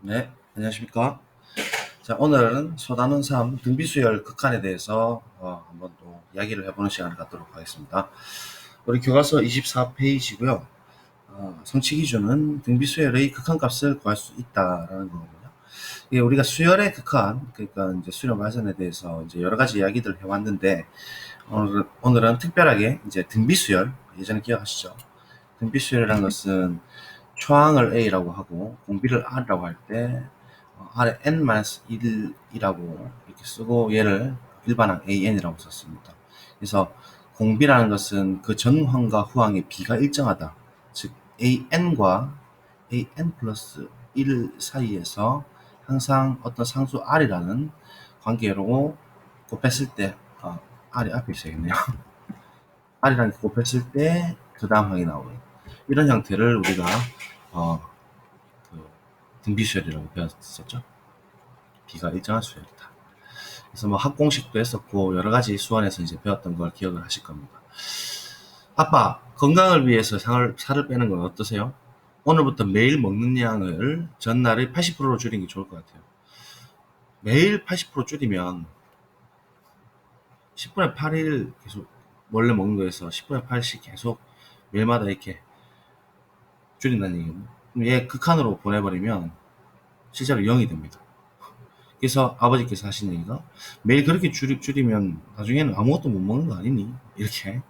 네, 안녕하십니까. 자, 오늘은 소단원 3 등비수열 극한에 대해서 한번 또 이야기를 해보는 시간을 갖도록 하겠습니다. 우리 교과서 24페이지고요. 성취 기준은 등비수열의 극한값을 구할 수 있다라는 거거든요. 이게 우리가 수열의 극한, 그러니까 이제 수렴 발산에 대해서 이제 여러 가지 이야기들을 해왔는데, 오늘은 특별하게 이제 등비수열, 예전에 기억하시죠? 등비수열이라는 것은 초항을 A라고 하고 공비를 R이라고 할 때 R에 n-1이라고 이렇게 쓰고 얘를 일반항 AN이라고 썼습니다. 그래서 공비라는 것은 그 전항과 후항의 비가 일정하다. 즉 AN과 AN 플러스 1 사이에서 항상 어떤 상수 R이라는 관계로 곱했을 때 R이 앞에 있어야겠네요. R이랑 곱했을 때 그 다음 항이 나오는 이런 형태를 우리가 그 등비수열이라고 배웠었죠. 비가 일정한 수열이다. 그래서 뭐 합공식도 했었고 여러 가지 수원에서 이제 배웠던 걸 기억을 하실 겁니다. 아빠 건강을 위해서 살을 빼는 건 어떠세요? 오늘부터 매일 먹는 양을 전날의 80%로 줄이는 게 좋을 것 같아요. 매일 80% 줄이면 10분에 8일 계속 원래 먹는 거에서 10분에 8씩 계속 매일마다 이렇게 줄인다는 얘기는 얘 극한으로 보내버리면 실제로 0이 됩니다. 그래서 아버지께서 하신 얘기가 매일 그렇게 줄이면 나중에는 아무것도 못 먹는 거 아니니? 이렇게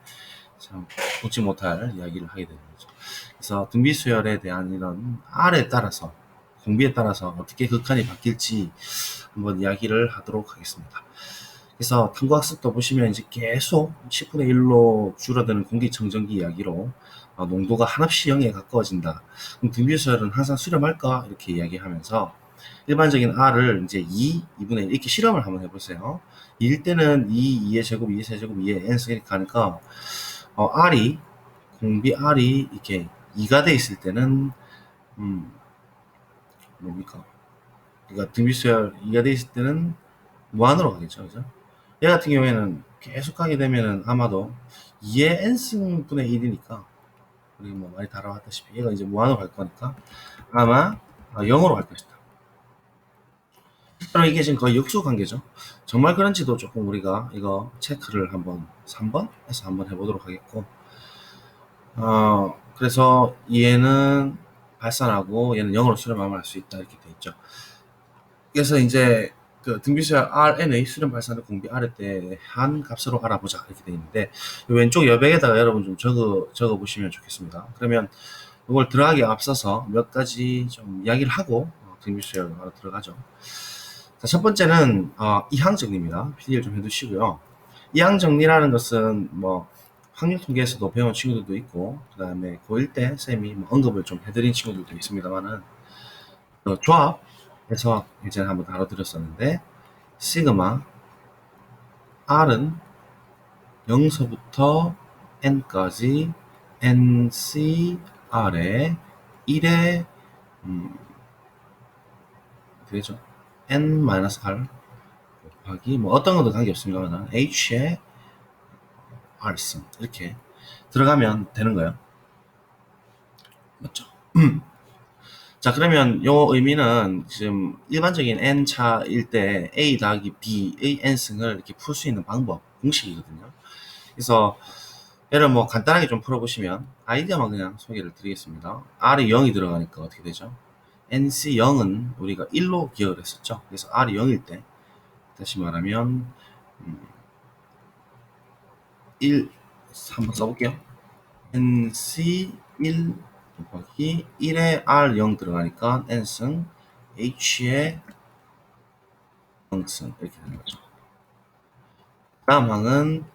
참 웃지 못할 이야기를 하게 되는 거죠. 그래서 등비수열에 대한 이런 R에 따라서 공비에 따라서 어떻게 극한이 바뀔지 한번 이야기를 하도록 하겠습니다. 그래서 탐구학습도 보시면 이제 계속 10분의 1로 줄어드는 공기청정기 이야기로 농도가 한없이 0에 가까워진다. 그럼 등비수열은 항상 수렴할까? 이렇게 이야기하면서 일반적인 R을 이제 2분의 1 이렇게 실험을 한번 해보세요. 2일 때는 2의 제곱, 2의 세제곱, 2의 n승 이렇게 가니까 R이 공비 R이 이렇게 2가 돼 있을 때는 뭡니까? 그러니까 등비수열 2가 돼 있을 때는 무한으로 가겠죠, 그죠? 얘 같은 경우에는 계속 가게 되면은 아마도 2의 n승분의 1이니까 우리 뭐 많이 다뤄왔다시피 얘가 이제 무한으로 갈 거니까 아마 0으로 갈 것이다. 그럼 이게 지금 거의 역수 관계죠. 정말 그런지도 조금 우리가 이거 체크를 한번 3번에서 한번 해보도록 하겠고, 그래서 얘는 발산하고 얘는 0으로 수렴하면 할 수 있다 이렇게 돼 있죠. 그래서 이제 그 등비수열 Rn의 수렴 발산을 공비 R에 대한 값으로 알아보자 이렇게 돼 있는데 왼쪽 여백에다가 여러분 좀 적어 보시면 좋겠습니다. 그러면 이걸 들어가기 앞서서 몇 가지 좀 이야기를 하고 등비수열 바로 들어가죠. 자, 첫 번째는 이항 정리입니다. 필기를 좀 해두시고요. 이항 정리라는 것은 뭐 확률 통계에서도 배운 친구들도 있고 그 다음에 고1 때 쌤이 뭐 언급을 좀 해드린 친구들도 있습니다만은 조합에서 예전에 한번 다뤄드렸었는데 시그마 R은 0서부터 N까지 NCR에 1에 되죠. N-R 곱하기 뭐 어떤 것도 관계없습니다만 H에 R승 이렇게 들어가면 되는 거예요. 맞죠? 자, 그러면 요 의미는 지금 일반적인 n차일 때 a 더하기 b의 n승을 이렇게 풀 수 있는 방법, 공식이거든요. 그래서 얘를 뭐 간단하게 좀 풀어보시면 아이디어만 그냥 소개를 드리겠습니다. r이 0이 들어가니까 어떻게 되죠? nc 0은 우리가 1로 기억을 했었죠. 그래서 r이 0일 때 다시 말하면 1 한번 써볼게요. nc 1 곱하기 1에 r 0 들어가니까 n승 h에 0승 이렇게 되는 거죠. 다음 항은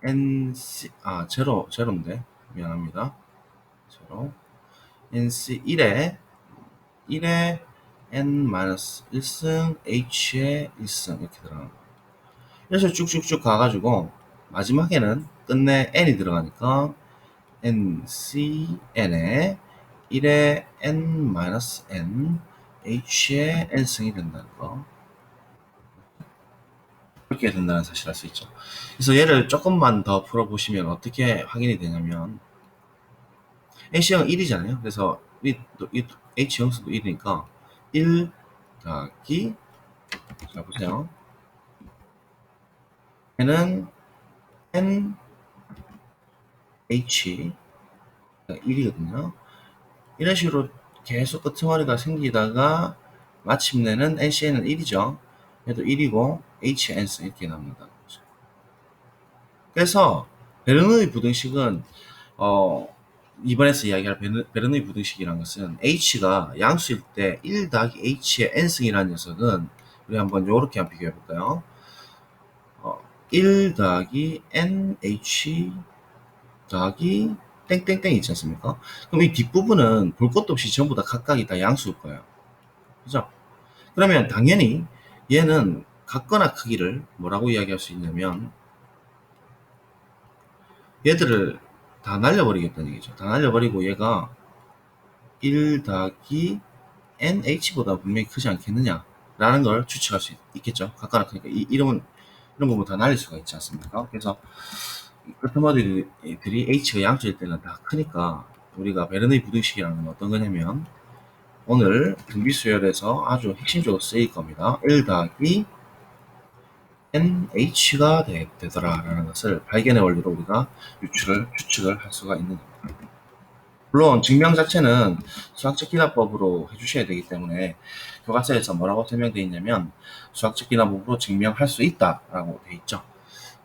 nc 제로인데 미안합니다. 제로 nc 1에 n-1승 h에 1승 이렇게 들어가는 거예요. 그래서 쭉쭉쭉 가가지고 마지막에는 끝내 n이 들어가니까 ncn에 1에 n-n h에 n승이 된다는 거 그렇게 된다는 사실을 알 수 있죠. 그래서 얘를 조금만 더 풀어보시면 어떻게 확인이 되냐면 H형은 1이잖아요. 그래서 H형수도 1이니까 1 더하기, 자 보세요. 얘는 NH 1이거든요. 이런 식으로 계속 끄트머리가 생기다가 마침내는 NCN은 1이죠. 얘도 1이고 HNS 이렇게 나옵니다. 그래서 베르누이 부등식은 이번에서 이야기할 베르누이 부등식이라는 것은 H가 양수일 때 1 더하기 H의 n승이라는 녀석은 우리 한번 요렇게 한번 비교해 볼까요? 1 더하기 NH 더하기 땡땡땡 있지 않습니까? 그럼 이 뒷부분은 볼 것도 없이 전부 다 각각이 다 양수일 거예요. 그죠? 그러면 당연히 얘는 같거나 크기를 뭐라고 이야기할 수 있냐면 얘들을 다 날려버리겠다는 얘기죠. 다 날려버리고 얘가 1 더하기 NH보다 분명히 크지 않겠느냐 라는 걸 추측할 수 있겠죠. 같거나 크니까 이런 부분 다 날릴 수가 있지 않습니까? 그래서 끄트머리들이 H가 양수일 때는 다 크니까 우리가 베르누이 부등식이라는 건 어떤 거냐면 오늘 등비수열에서 아주 핵심적으로 쓰일 겁니다. 1 더하기 NH가 되더라 라는 것을 발견의 원리로 우리가 추측을 할 수가 있는 겁니다. 물론 증명 자체는 수학적 기납법으로 해주셔야 되기 때문에 교과서에서 뭐라고 설명되어 있냐면 수학적 기납법으로 증명할 수 있다 라고 되어 있죠.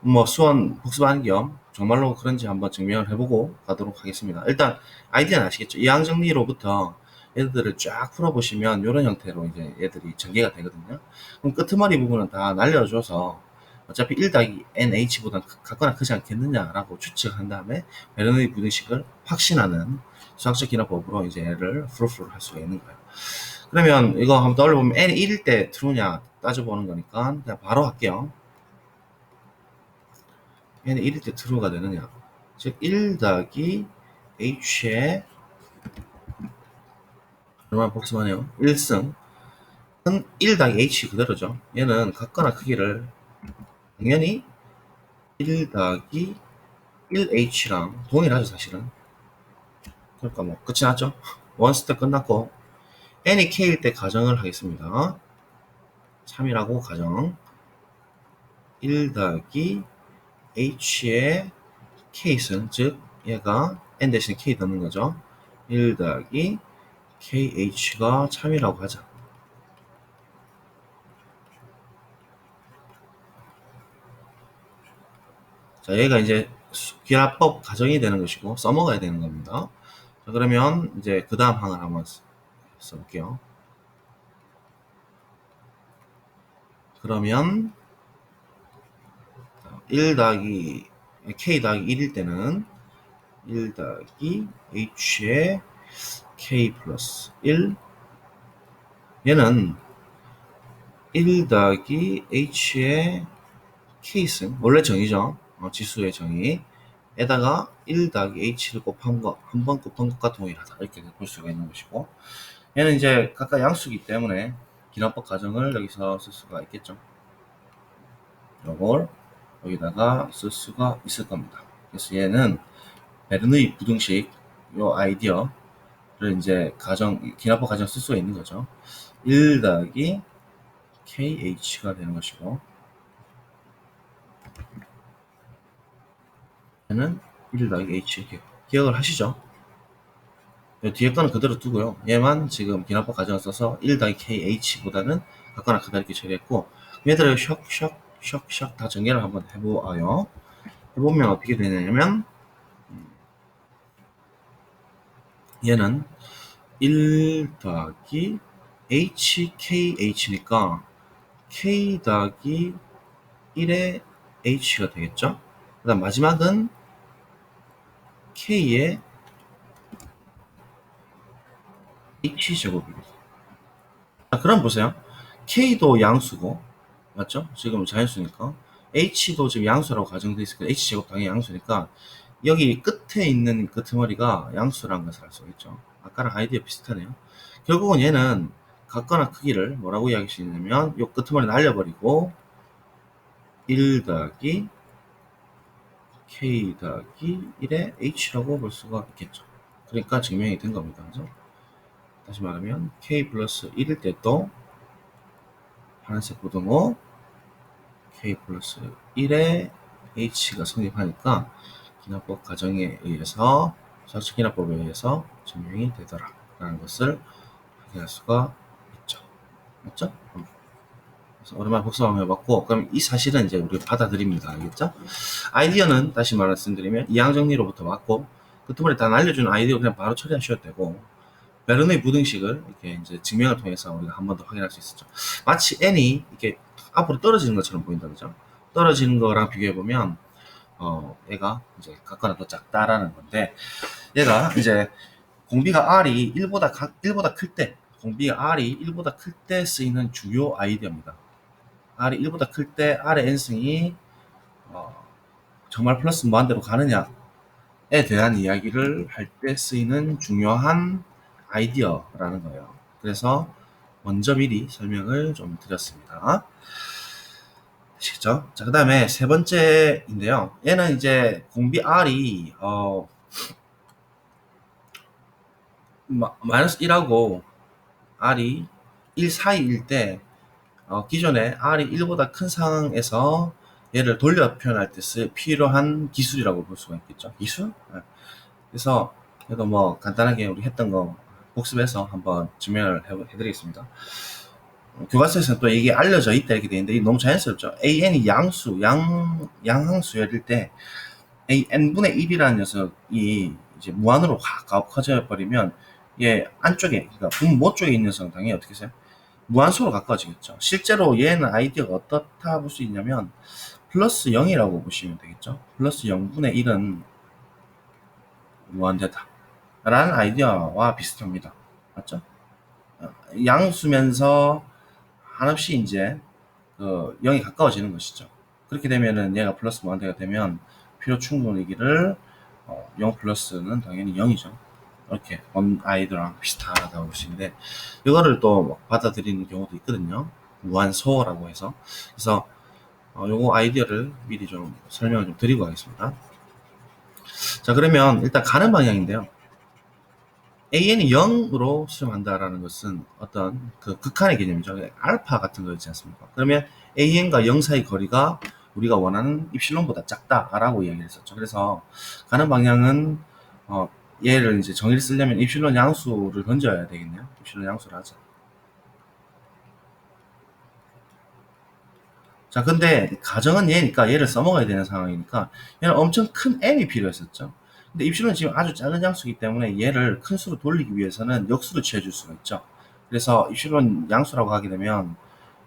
뭐 수원 복습하는 겸 정말로 그런지 한번 증명을 해보고 가도록 하겠습니다. 일단 아이디어는 아시겠죠? 이항정리로부터 얘들을 쫙 풀어보시면 이런 형태로 이제 얘들이 전개가 되거든요. 그럼 끄트머리 부분은 다 날려줘서 어차피 1 더하기 NH보다 같거나 크지 않겠느냐라고 추측한 다음에 베르누이 부등식을 확신하는 수학적 기납법으로 이제 얘를 프루프를 할 수가 있는 거예요. 그러면 이거 한번 떠올려보면 n이 1일 때 true냐 따져보는 거니까 그냥 바로 할게요. n이 1일 때 true가 되느냐, 즉 1 더하기 h의 얼마나 복잡하네요. 1승 1 더하기 h 그대로죠. 얘는 같거나 크기를 당연히 1 더하기 1h랑 동일하죠 사실은. 그러니까 뭐 끝이 났죠. 원스텝 끝났고 n이 k일 때 가정을 하겠습니다. 3이라고 가정 1 더하기 h의 k승, 즉 얘가 n 대신 k 넣는 거죠. 1 더하기 kh가 3이라고 하자. 자, 얘가 이제 기하법 가정이 되는 것이고 써먹어야 되는 겁니다. 자, 그러면 이제 그 다음 항을 한번 써볼게요. 그러면 1 더하기 k 더하기 1일 때는 1 더하기 h의 k 플러스 1, 얘는 1 더하기 h의 k승, 원래 정의죠. 지수의 정의 에다가 1 더하기 h를 곱한 것, 한 번 곱한 것과 동일하다 이렇게 볼 수가 있는 것이고, 얘는 이제 각각 양수이기 때문에 기납법 가정을 여기서 쓸 수가 있겠죠. 이걸 여기다가 쓸 수가 있을 겁니다. 그래서 얘는 베르누이 부등식 요 아이디어를 이제 기납법 가정 쓸 수가 있는 거죠. 1 더하기 KH가 되는 것이고, 얘는 1 더하기 H 이렇게 기억을 하시죠. 뒤에 거는 그대로 두고요. 얘만 지금 기납법 가정을 써서 1 더하기 KH보다는 같거나 크다 이렇게 처리했고, 얘들을 샥 다 전개를 한번 해보아요. 해보면 어떻게 되냐면 얘는 1 더하기 HKH니까 K 더하기 1의 H가 되겠죠. 그 다음 마지막은 K의 H제곱입니다. 자, 그럼 보세요. K도 양수고, 맞죠? 지금 자연수니까. H도 지금 양수라고 가정되어 있으니까 H제곱 당연히 양수니까 여기 끝에 있는 끄트머리가 양수라는 것을 알 수 있죠. 아까랑 아이디어 비슷하네요. 결국은 얘는 같거나 크기를 뭐라고 이야기할 수 있냐면 이 끄트머리 날려버리고 1 더하기 K 더하기 1의 H라고 볼 수가 있겠죠. 그러니까 증명이 된 겁니다. 그죠? 다시 말하면 K 플러스 1일 때도 파란색 부등호 k 플러스 1에 h가 성립하니까 기납법 가정에 의해서 사실 기납법에 의해서 증명이 되더라 라는 것을 확인할 수가 있죠. 맞죠? 그래서 오랜만에 복습 한번 해봤고, 그럼 이 사실은 이제 우리가 받아들입니다. 알겠죠? 아이디어는 다시 말씀드리면 이항 정리로부터 왔고, 그 두 번에 다 알려주는 아이디어 그냥 바로 처리하셔도 되고, 베르누이 부등식을 이렇게 이제 증명을 통해서 우리가 한 번 더 확인할 수 있었죠. 마치 n이 이렇게 앞으로 떨어지는 것처럼 보인다, 그죠? 떨어지는 거랑 비교해 보면 얘가 이제 각각은 더 작다라는 건데, 얘가 이제 공비가 R이 1보다 클 때, 공비가 R이 1보다 클 때 쓰이는 주요 아이디어입니다. R이 1보다 클 때 R의 n승이 정말 플러스 무한대로 가느냐에 대한 이야기를 할 때 쓰이는 중요한 아이디어라는 거예요. 그래서 먼저 미리 설명을 좀 드렸습니다. 아시겠죠? 자, 그 다음에 세 번째인데요. 얘는 이제 공비 R이 마이너스 1하고 R이 1 사이일 때 기존에 R이 1보다 큰 상황에서 얘를 돌려 표현할 때 필요한 기술이라고 볼 수가 있겠죠. 기술? 네. 그래서 그래도 뭐 간단하게 우리 했던 거 복습해서 한번 증명을 해드리겠습니다. 교과서에서는 또 이게 알려져 있다 이렇게 되어 있는데 이게 너무 자연스럽죠. AN이 양항수열일 때 AN분의 1이라는 녀석이 이제 무한으로 커져 버리면 얘 안쪽에, 그러니까 분모 쪽에 있는 녀석은 당연히 어떻게 해요? 무한수로 가까워지겠죠. 실제로 얘는 아이디어가 어떻다 볼 수 있냐면 플러스 0이라고 보시면 되겠죠. 플러스 0분의 1은 무한대다 라는 아이디어와 비슷합니다. 맞죠? 양수면서 한없이 이제 0이 가까워지는 것이죠. 그렇게 되면은 얘가 플러스 무한대가 되면 필요 충분이기를 0 플러스는 당연히 0이죠. 이렇게 아이들랑 비슷하다고 볼 수 있는데 이거를 또 받아들이는 경우도 있거든요. 무한소라고 해서. 그래서 요거 아이디어를 미리 좀 설명을 좀 드리고 가겠습니다. 자, 그러면 일단 가는 방향인데요. AN이 0으로 수렴한다라는 것은 어떤 그 극한의 개념이죠. 알파 같은 거였지 않습니까? 그러면 AN과 0 사이 거리가 우리가 원하는 입실론보다 작다라고 이야기를 했었죠. 그래서 가는 방향은 얘를 이제 정의를 쓰려면 입실론 양수를 던져야 되겠네요. 입실론 양수를 하자. 자, 근데 가정은 얘니까 얘를 써먹어야 되는 상황이니까 얘는 엄청 큰 n이 필요했었죠. 근데 입실론은 지금 아주 작은 양수이기 때문에 얘를 큰 수로 돌리기 위해서는 역수를 취해줄 수가 있죠. 그래서 입실론 양수라고 하게 되면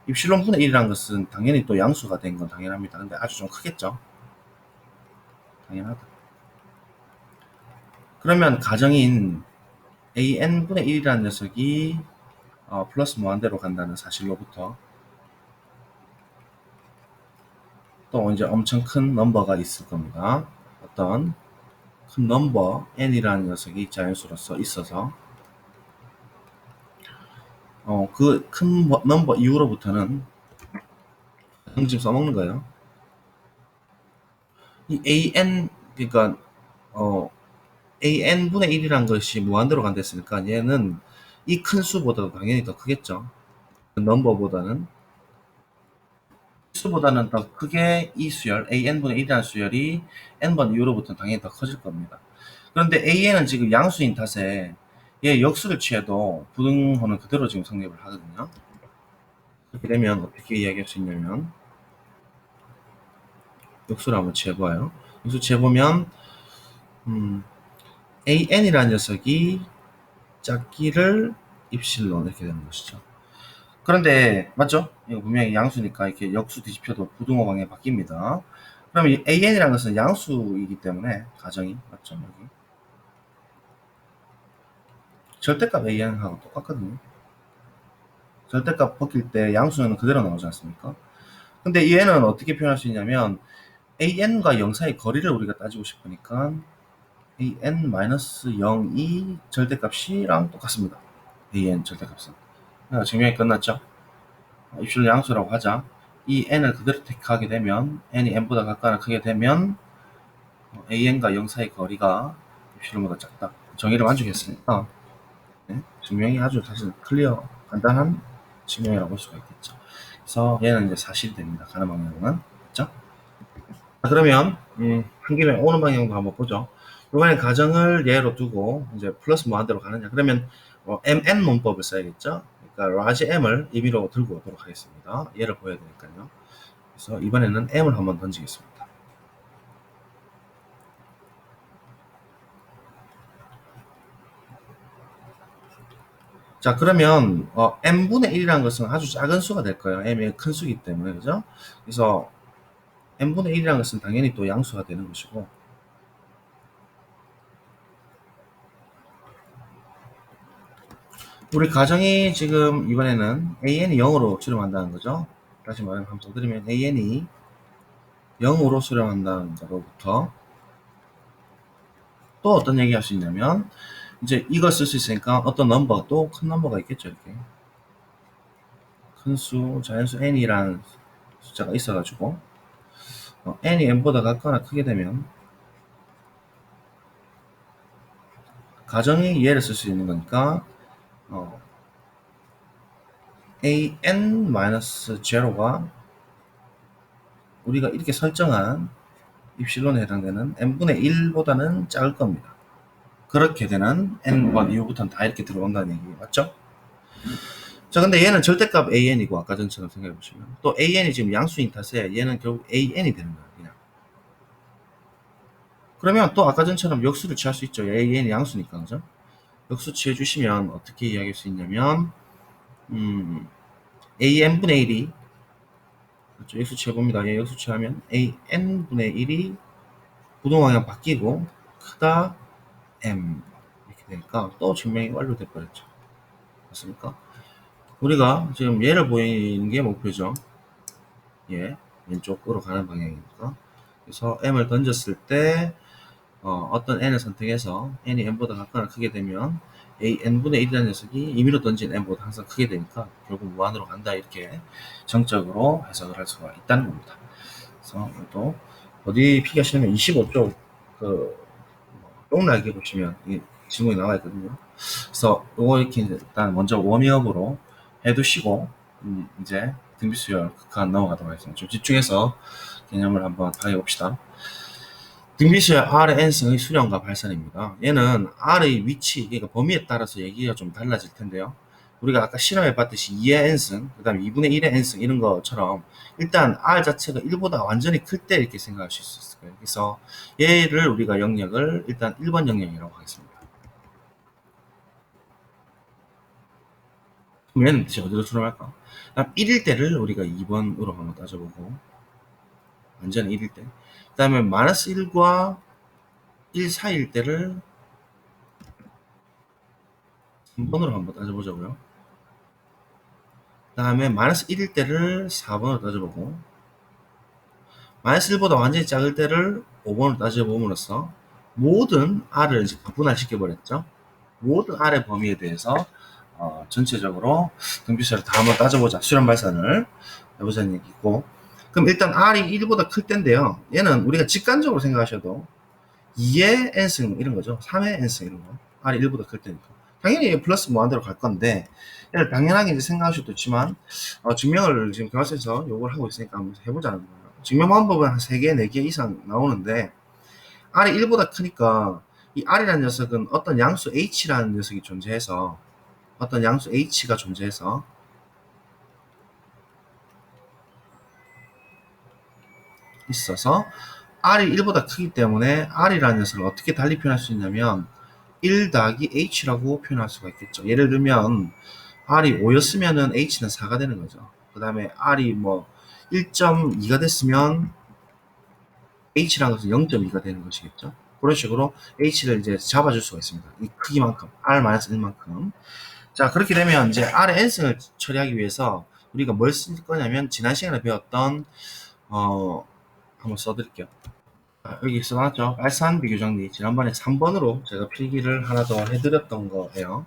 입실론 분의 1이라는 것은 당연히 또 양수가 된 건 당연합니다. 근데 아주 좀 크겠죠. 당연하다. 그러면 가정인 an분의 1이라는 녀석이 플러스 무한대로 간다는 사실로부터 또 이제 엄청 큰 넘버가 있을 겁니다. 어떤 큰 넘버 n이라는 녀석이 자연수로서 있어서 그 큰 넘버 이후로부터는 지금 써먹는 거예요. 이 an 그러니까 an분의 1이라는 것이 무한대로 간댔으니까 얘는 이 큰 수보다도 당연히 더 크겠죠. 그 넘버보다는 수보다는 더 크게 이 수열 an분의 1이라는 수열이 n번 이후로부터는 당연히 더 커질 겁니다. 그런데 an은 지금 양수인 탓에 얘 역수를 취해도 부등호는 그대로 지금 성립을 하거든요. 그렇게 되면 어떻게 이야기할 수 있냐면 역수를 한번 취해봐요. 역수 취해보면 an이라는 녀석이 작기를 입실론 이렇게 되는 것이죠. 그런데 맞죠? 이거 분명히 양수니까 이렇게 역수 뒤집혀도 부등호 방향이 바뀝니다. 그러면 an이라는 것은 양수이기 때문에 가정이 맞죠? 여기 절대값 an하고 똑같거든요. 절대값 벗길 때 양수는 그대로 나오지 않습니까? 근데 얘는 어떻게 표현할 수 있냐면 an과 0 사이 거리를 우리가 따지고 싶으니까 an-0이 절대값이랑 똑같습니다. an 절대값은. 증명이 끝났죠? 입실 양수라고 하자. 이 n을 그대로 택하게 되면 n이 n보다 가까나 크게 되면 an과 0 사이 거리가 입실보다 작다. 정의를 만족했으니까 증명이 아주 사실 클리어 간단한 증명이라고 볼 수가 있겠죠. 그래서 얘는 이제 사실이 됩니다. 가는 방향은. 그렇죠? 그러면 한 김에 오는 방향도 한번 보죠. 이번엔 가정을 예로 두고 이제 플러스 무한대로 가느냐. 그러면 MN 문법을 써야겠죠. 그러니까 large M을 임의로 들고 오도록 하겠습니다. 얘를 보여야 되니까요. 그래서 이번에는 M을 한번 던지겠습니다. 자, 그러면 n분의 1이라는 것은 아주 작은 수가 될 거예요. m이 큰 수이기 때문에. 그죠? 그래서 n분의 1이라는 것은 당연히 또 양수가 되는 것이고, 우리 가정이 지금 이번에는 an이 0으로 수렴한다는 거죠. 다시 말하면 한번 더 드리면 an이 0으로 수렴한다는 거로부터 또 어떤 얘기 할 수 있냐면, 이제 이걸 쓸 수 있으니까 어떤 넘버가 또 큰 넘버가 있겠죠. 이렇게 큰 수, 자연수 n이라는 숫자가 있어가지고 n이 n보다 같거나 크게 되면 가정이 얘를 쓸 수 있는 거니까 an-0가 우리가 이렇게 설정한 입실론에 해당되는 n분의 1보다는 작을 겁니다. 그렇게 되는 n번 이후부터는 다 이렇게 들어온다는 얘기 맞죠? 자, 근데 얘는 절대값 an이고 아까 전처럼 생각해 보시면 또 an이 지금 양수인 탓에 얘는 결국 an이 되는 거예요. 그냥. 그러면 또 아까 전처럼 역수를 취할 수 있죠. an이 양수니까 그죠? 역수 취해 주시면 어떻게 이야기할 수 있냐면 an분의 1이 그렇죠. 역수 취해봅니다. 얘 역수 취하면 an분의 1이 부동방향 바뀌고 크다 m 이렇게 되니까 또 증명이 완료돼 버렸죠. 맞습니까? 우리가 지금 얘를 보이는 게 목표죠. 예, 왼쪽으로 가는 방향이니까. 그래서 m을 던졌을 때 어떤 n을 선택해서 n이 n보다 같거나 크게 되면 n분의 1이라는 녀석이 임의로 던진 n보다 항상 크게 되니까 결국 무한으로 간다 이렇게 정적으로 해석을 할 수가 있다는 겁니다. 그래서 또 어디 피기하시면 25쪽 그 똥날개 보시면 이 지문이 나와 있거든요. 그래서 요거 이렇게 일단 먼저 워밍업으로 해두시고 이제 등비수열 극한 넘어가도록 하겠습니다. 좀 집중해서 개념을 한번 파악해 봅시다. 등비수열 R의 n승의 수렴과 발산입니다. 얘는 R의 위치, 그러니까 범위에 따라서 얘기가 좀 달라질 텐데요. 우리가 아까 실험해 봤듯이 2의 n승, 그 다음에 2분의 1의 n승 이런 것처럼 일단 R 자체가 1보다 완전히 클 때 이렇게 생각할 수 있을 거예요. 그래서 얘를 우리가 영역을 일단 1번 영역이라고 하겠습니다. 그럼 얘는 대체 어디로 수렴할까? 1일 때를 우리가 2번으로 한번 따져보고 완전히 1일 때. 그 다음에 마이너스 1과 1 사이일 때를 3번으로 한번 따져보자고요. 그 다음에 마이너스 1일 때를 4번으로 따져보고 마이너스 1보다 완전히 작을 때를 5번으로 따져봄으로써 모든 R을 이제 분할시켜버렸죠. 모든 R의 범위에 대해서 전체적으로 등비수를 다 한번 따져보자. 수렴 발산을 해보자는 얘기고 그럼 일단 R이 1보다 클 때인데요. 얘는 우리가 직관적으로 생각하셔도 2의 n승 이런 거죠. 3의 n승 이런 거. R이 1보다 클 때니까. 당연히 플러스 무한대로 갈 건데 얘를 당연하게 이제 생각하셔도 있지만 증명을 지금 교과서에서 요걸 하고 있으니까 한번 해보자는 거예요. 증명 방법은 한 3개, 4개 이상 나오는데 R이 1보다 크니까 이 R이라는 녀석은 어떤 양수 H라는 녀석이 존재해서 어떤 양수 H가 존재해서 있어서 R이 1보다 크기 때문에 R이라는 녀석을 어떻게 달리 표현할 수 있냐면 1 더하기 H라고 표현할 수가 있겠죠. 예를 들면 R이 5였으면은 H는 4가 되는 거죠. 그 다음에 R이 뭐 1.2가 됐으면 H라는 것은 0.2가 되는 것이겠죠. 그런 식으로 H를 이제 잡아줄 수가 있습니다. 이 크기만큼, R-1만큼. 자, 그렇게 되면 이제 R의 n승을 처리하기 위해서 우리가 뭘 쓸 거냐면 지난 시간에 배웠던 한번 써드릴게요. 여기 써놨죠. 발산 비교정리. 지난번에 3번으로 제가 필기를 하나 더 해드렸던 거예요.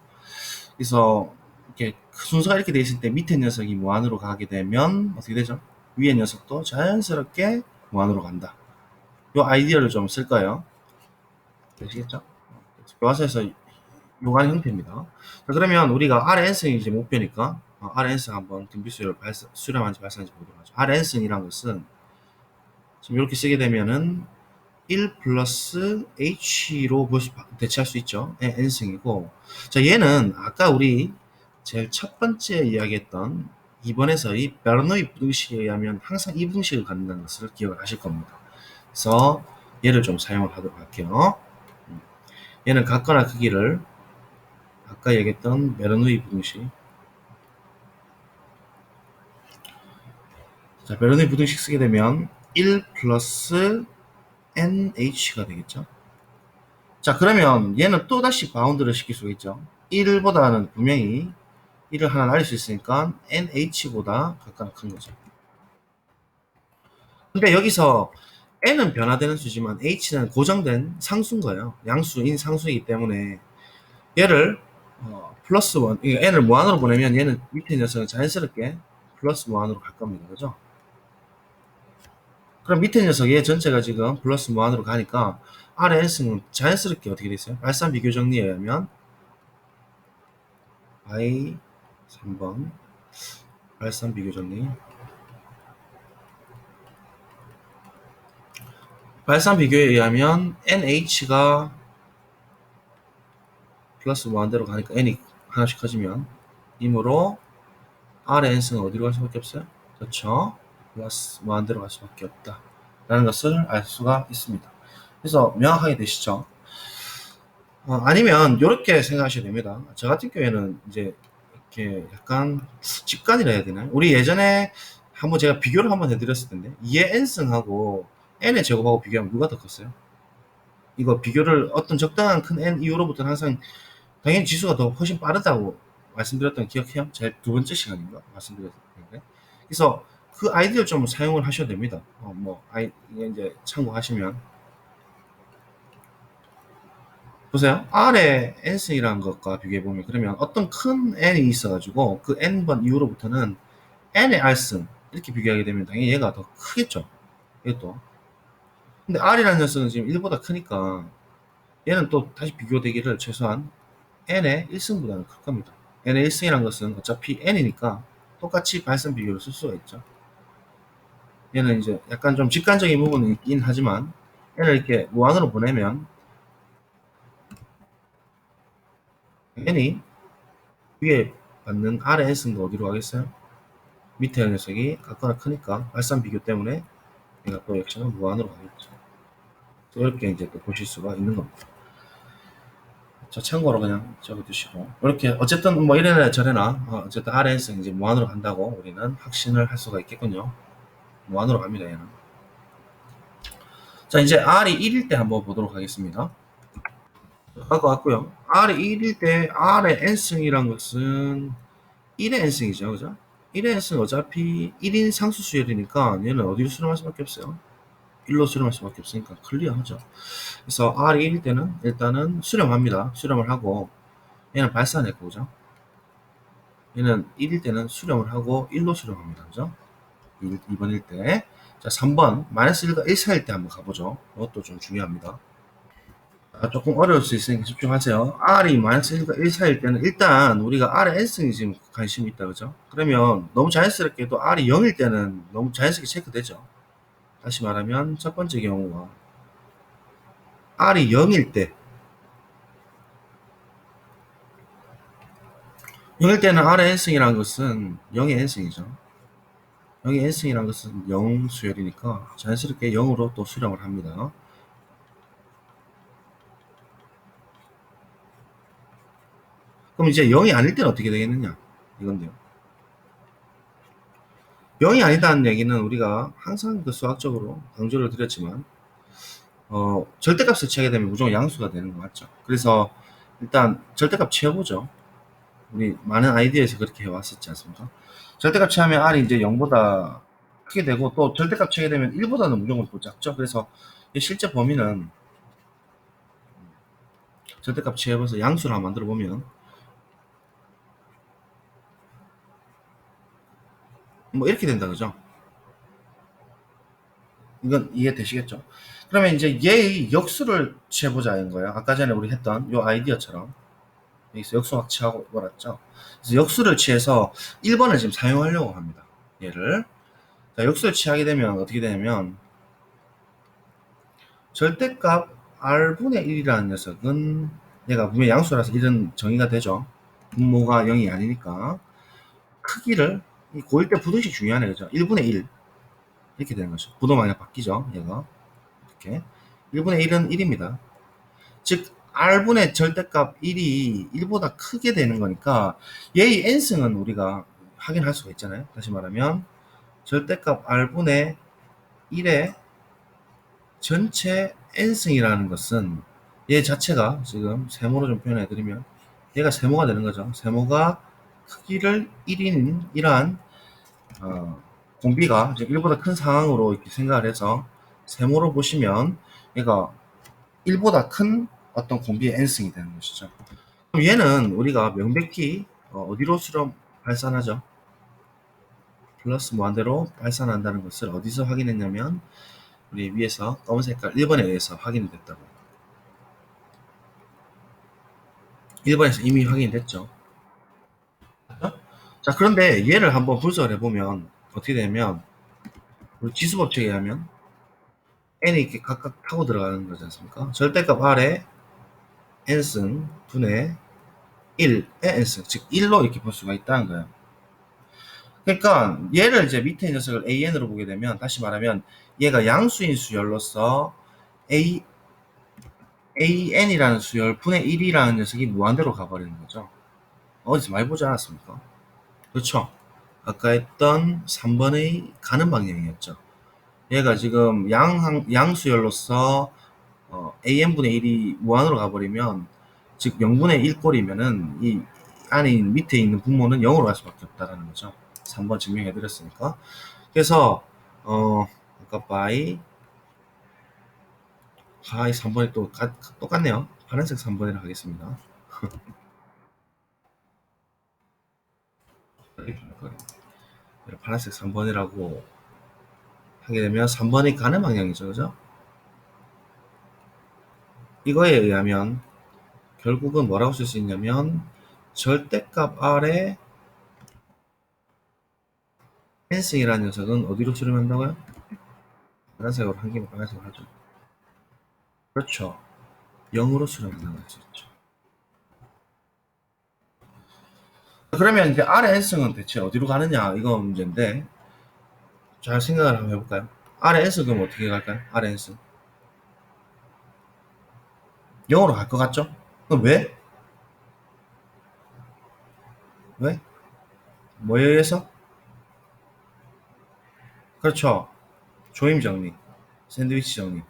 그래서 이렇게 순서가 이렇게 돼 있을 때 밑에 녀석이 무한으로 가게 되면 어떻게 되죠? 위에 녀석도 자연스럽게 무한으로 간다. 이 아이디어를 좀 쓸 거예요. 되시겠죠? 교과서에서 요구하는 형태입니다. 자, 그러면 우리가 R의 n승이 이제 목표니까 RN승 한번 등비수열 수렴한지 발생한지 보도록 하죠. RN승이란 것은 지금 이렇게 쓰게 되면은 1 플러스 H로 대체할 수 있죠. N승이고. 자, 얘는 아까 우리 제일 첫 번째 이야기했던 2번에서 베르노이 부등식에 의하면 항상 이 부등식을 갖는다는 것을 기억을 하실 겁니다. 그래서 얘를 좀 사용을 하도록 할게요. 얘는 각거나 크기를 아까 얘기했던 베르노이 부등식. 자, 베르노이 부등식 쓰게 되면 1 플러스 NH가 되겠죠. 자, 그러면 얘는 또다시 바운드를 시킬 수 있죠. 1보다는 분명히 1을 하나 날릴 수 있으니까 NH보다 각각 큰 거죠. 근데 여기서 N은 변화되는 수지만 H는 고정된 상수인 거예요. 양수인 상수이기 때문에 얘를 플러스 1, N을 무한으로 보내면 얘는 밑에 녀석은 자연스럽게 플러스 무한으로 갈 겁니다. 그죠? 그럼 밑에 녀석 얘 전체가 지금 플러스 무한으로 가니까 R의 N승은 자연스럽게 어떻게 되어요? 발산 비교 정리에 의하면 I 3번 발산 비교 정리 발산 비교에 의하면 NH가 플러스 무한대로 가니까 N이 하나씩 커지면 이므로 R의 N승은 어디로 갈 수밖에 없어요? 그렇죠. 플러스 무한대로 갈 수밖에 없다 라는 것을 알 수가 있습니다. 그래서 명확하게 되시죠? 아니면 이렇게 생각하셔야 됩니다. 저 같은 경우에는 이제 이렇게 약간 직관이라 해야 되나요? 우리 예전에 한번 제가 비교를 한번 해드렸을 텐데 2의 n승하고 n의 제곱하고 비교하면 누가 더 컸어요? 이거 비교를 어떤 적당한 큰 n 이후로부터는 항상 당연히 지수가 더 훨씬 빠르다고 말씀드렸던 기억해요? 제 두 번째 시간인가 말씀드렸는데 그래서 그 아이디어를 좀 사용을 하셔야 됩니다. 이제 참고하시면 보세요. R의 n승이라는 것과 비교해보면 그러면 어떤 큰 n이 있어가지고 그 n번 이후로부터는 n의 r승 이렇게 비교하게 되면 당연히 얘가 더 크겠죠. 이것도. 근데 R이라는 녀석은 지금 1보다 크니까 얘는 또 다시 비교되기를 최소한 n의 1승보다는 클 겁니다. n의 1승이라는 것은 어차피 n이니까 똑같이 발산 비교를 쓸 수가 있죠. 얘는 이제 약간 좀 직관적인 부분이 있긴 하지만 n을 이렇게 무한으로 보내면 n이 위에 받는 R의 n승도 어디로 가겠어요? 밑에 녀석이 각거나 크니까 발산 비교 때문에 얘가 또 역시나 무한으로 가겠죠. 이렇게 이제 또 보실 수가 있는 겁니다. 자, 참고로 그냥 적어두시고 이렇게 어쨌든 뭐 이래나 저래나 어쨌든 R의 n승 이제 무한으로 간다고 우리는 확신을 할 수가 있겠군요. 무한으로 갑니다. 얘는. 자, 이제 R이 1일 때 한번 보도록 하겠습니다. 아까 왔고요. R이 1일 때 R의 n승이란 것은 1의 n승이죠. 그죠? 1의 n승은 어차피 1인 상수 수열이니까 얘는 어디로 수렴할 수밖에 없어요? 1로 수렴할 수밖에 없으니까 클리어하죠. 그래서 R이 1일 때는 일단은 수렴합니다. 수렴을 하고 얘는 발산했고 그죠? 얘는 1일 때는 수렴을 하고 1로 수렴합니다. 그죠? 2번 1 때. 자, 3번 마이너스 1과 1 사이일 때 한번 가보죠. 이것도 좀 중요합니다. 조금 어려울 수 있으니까 집중하세요. R이 마이너스 1과 1 사이일 때는 일단 우리가 R의 n승이 지금 관심이 있다. 그죠? 그러면 너무 자연스럽게도 R이 0일 때는 너무 자연스럽게 체크되죠. 다시 말하면 첫 번째 경우가 R이 0일 때 0일 때는 R의 n승이라는 것은 0의 n승이죠. 0의 n승이라는 것은 0 수열이니까 자연스럽게 0으로 또 수렴을 합니다. 그럼 이제 0이 아닐 때는 어떻게 되겠느냐 이건데요. 0이 아니다는 얘기는 우리가 항상 그 수학적으로 강조를 드렸지만 절대값을 취하게 되면 무조건 양수가 되는 거 맞죠? 그래서 일단 절대값 취해보죠. 우리 많은 아이디어에서 그렇게 해왔었지 않습니까? 절대값 취하면 R이 이제 0보다 크게 되고 또 절대값 취하게 되면 1보다는 무조건 또 작죠. 그래서 실제 범위는 절대값 취해봐서 양수를 한번 만들어 보면 뭐 이렇게 된다 그죠? 이건 이해되시겠죠? 그러면 이제 얘의 역수를 취해보자는 거예요. 아까 전에 우리 했던 요 아이디어처럼 여기서 역수각 취하고 몰았죠. 그래서 역수를 취해서 1번을 지금 사용하려고 합니다. 얘를. 자, 역수를 취하게 되면 어떻게 되냐면 절대값 r분의 1이라는 녀석은 얘가 분명 양수라서 1은 정의가 되죠. 분모가 0이 아니니까 크기를 이 고일 때 부등식 중요하네, 그죠? 1분의 1 이렇게 되는 거죠. 부동방향 바뀌죠, 얘가. 이렇게 1분의 1은 1입니다. 즉 r분의 절대값 1이 1보다 크게 되는 거니까 얘의 n승은 우리가 확인할 수가 있잖아요. 다시 말하면 절대값 r분의 1의 전체 n승이라는 것은 얘 자체가 지금 세모로 좀 표현해드리면 얘가 세모가 되는 거죠. 세모가 크기를 1인 이러한 공비가 1보다 큰 상황으로 이렇게 생각을 해서 세모로 보시면 얘가 1보다 큰 어떤 공비의 n승이 되는 것이죠. 그럼 얘는 우리가 명백히 어디로 수렴 발산하죠? 플러스 무한대로 발산한다는 것을 어디서 확인했냐면 우리 위에서 검은 색깔 1번에 의해서 확인이 됐다고. 1번에서 이미 확인이 됐죠. 자, 그런데 얘를 한번 분석을 해보면 어떻게 되냐면 우리 지수법칙에 의하면 n이 이렇게 각각 타고 들어가는 거지 않습니까? 절대값 r에 n승 분의 1의 n승, 즉 1로 이렇게 볼 수가 있다는 거예요. 그러니까 얘를 이제 밑에 녀석을 an으로 보게 되면 다시 말하면 얘가 양수인 수열로서 an이라는 수열 분의 1이라는 녀석이 무한대로 가버리는 거죠. 어디서 많이 보지 않았습니까? 그렇죠. 아까 했던 3번의 가는 방향이었죠. 얘가 지금 양수열로서 an분의 1이 무한으로 가버리면 즉 0분의 1꼴이면은 이 안에 밑에 있는 분모는 0으로 갈 수밖에 없다는 거죠. 3번 증명해 드렸으니까. 그래서 아까 by 3번이 또 똑같네요. 파란색 3번이라 하겠습니다. 파란색 3번이라고 하게 되면 3번이 가는 방향이죠. 그죠? 이거에 의하면 결국은 뭐라고 쓸 수 있냐면 절대값 r의 n승이라는 녀석은 어디로 수렴한다고요? 파란색으로 한 개만 파란색으로 하죠. 그렇죠. 0으로 수렴한다고 할 수 있죠. 그러면 이제 r의 n승은 대체 어디로 가느냐 이거 문제인데 잘 생각을 한번 해볼까요? r의 n승 그럼 어떻게 갈까요? r의 n승 0으로 갈 것 같죠? 그럼 왜? 왜? 뭐에 의해서? 그렇죠. 조임 정리, 샌드위치 정리.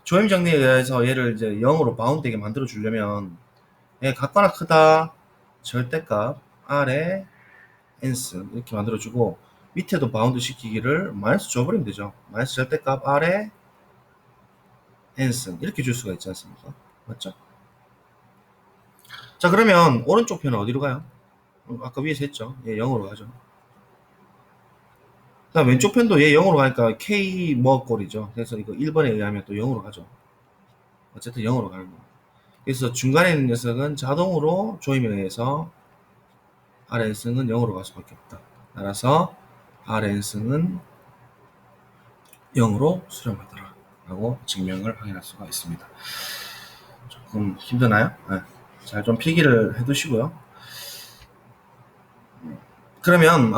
조임 정리에 의해서 얘를 이제 0으로 바운드되게 만들어 주려면 얘 같거나 크다 절대값 r의 n승 이렇게 만들어 주고 밑에도 바운드 시키기를 마이너스 줘버리면 되죠. 마이너스 절대값 r의 n승 이렇게 줄 수가 있지 않습니까? 맞죠? 자, 그러면 오른쪽 편은 어디로 가요? 아까 위에서 했죠. 얘 0으로 가죠. 그 다음 왼쪽 편도 얘 0으로 가니까 K 뭐 꼴이죠. 그래서 이거 1번에 의하면 또 0으로 가죠. 어쨌든 0으로 가는 거예요. 그래서 중간에 있는 녀석은 자동으로 조임에 의해서 RN승은 0으로 갈 수밖에 없다. 따라서 RN승은 0으로 수렴하더라. 라고 증명을 확인할 수가 있습니다. 조금 힘드나요? 네. 잘 좀 필기를 해두시고요. 그러면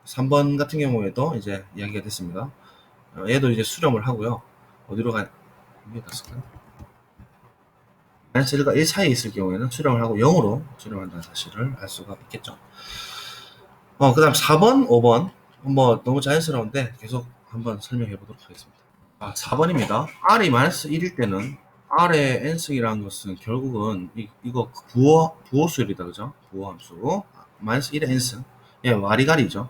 3번 같은 경우에도 이제 이야기가 됐습니다. 얘도 이제 수렴을 하고요. 어디로 위에 갔을까요? 마이너스 1과 1 사이에 있을 경우에는 수렴을 하고 0으로 수렴한다는 사실을 알 수가 있겠죠. 그 다음 4번, 5번 뭐 너무 자연스러운데 계속 한번 설명해 보도록 하겠습니다. 4번입니다. r이 마이너스 1일 때는 r의 n승이라는 것은 결국은 이거 부호 수열이다. 그죠? 부호 함수 마이너스 1의 n승 예, 와리가리죠.